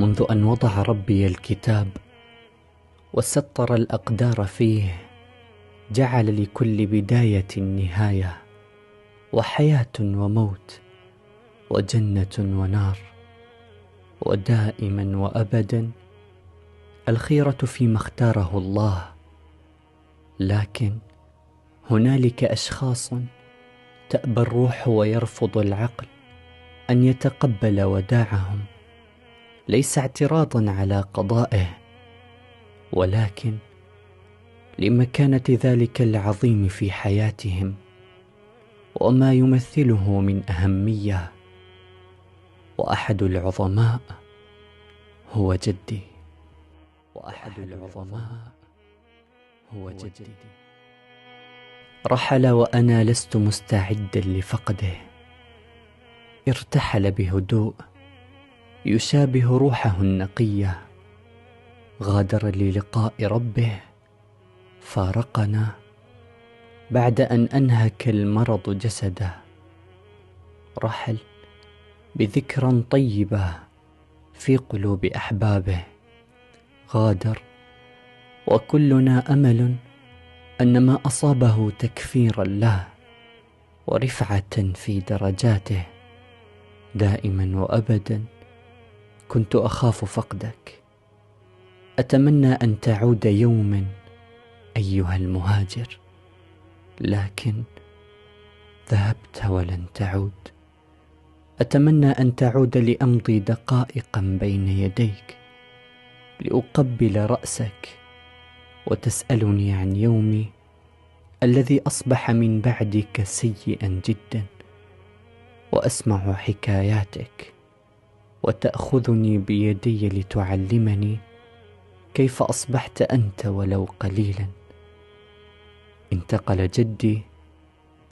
منذ أن وضع ربي الكتاب وسطر الأقدار فيه، جعل لكل بداية نهاية، وحياة وموت، وجنة ونار، ودائما وأبدا الخيرة فيما اختاره الله. لكن هنالك أشخاص تأبى الروح ويرفض العقل أن يتقبل وداعهم، ليس اعتراضا على قضائه، ولكن لمكانة ذلك العظيم في حياتهم وما يمثله من أهمية. وأحد العظماء هو جدي، رحل وأنا لست مستعدا لفقده. ارتحل بهدوء يشابه روحه النقية، غادر للقاء ربه، فارقنا بعد أن أنهك المرض جسده. رحل بذكرى طيبة في قلوب أحبابه، غادر وكلنا أمل أن ما أصابه تكفيرا له ورفعة في درجاته. دائما وأبدا كنت أخاف فقدك، أتمنى أن تعود يوما أيها المهاجر، لكن ذهبت ولن تعود. أتمنى أن تعود لأمضي دقائقا بين يديك، لأقبل رأسك وتسألني عن يومي الذي أصبح من بعدك سيئا جدا، وأسمع حكاياتك وتأخذني بيدي لتعلمني كيف أصبحت أنت ولو قليلا. انتقل جدي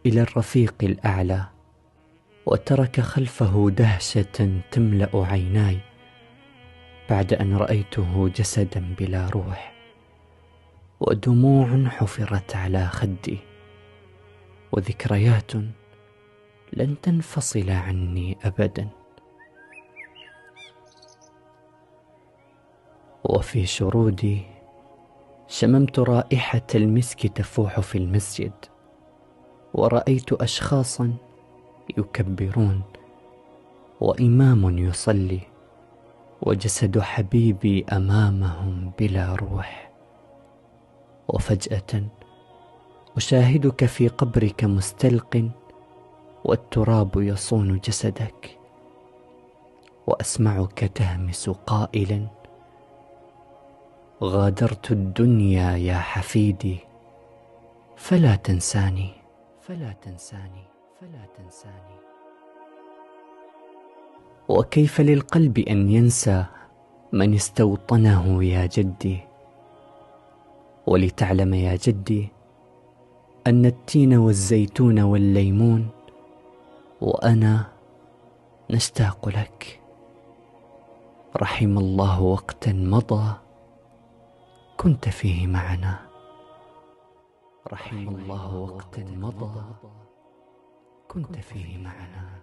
إلى الرفيق الأعلى، وترك خلفه دهشة تملأ عيناي بعد أن رأيته جسدا بلا روح، ودموع حفرت على خدي، وذكريات لن تنفصل عني أبدا. وفي شرودي شممت رائحة المسك تفوح في المسجد، ورأيت أشخاصا يكبرون وإمام يصلي، وجسد حبيبي أمامهم بلا روح. وفجأة أشاهدك في قبرك مستلق، والتراب يصون جسدك، وأسمعك تهمس قائلا: غادرت الدنيا يا حفيدي، فلا تنساني، فلا تنساني، فلا تنساني. وكيف للقلب أن ينسى من استوطنه يا جدي؟ ولتعلم يا جدي أن التين والزيتون والليمون وأنا نشتاق لك. رحم الله وقتا مضى كنت فيه معنا، رحم الله وقتا مضى كنت فيه معنا.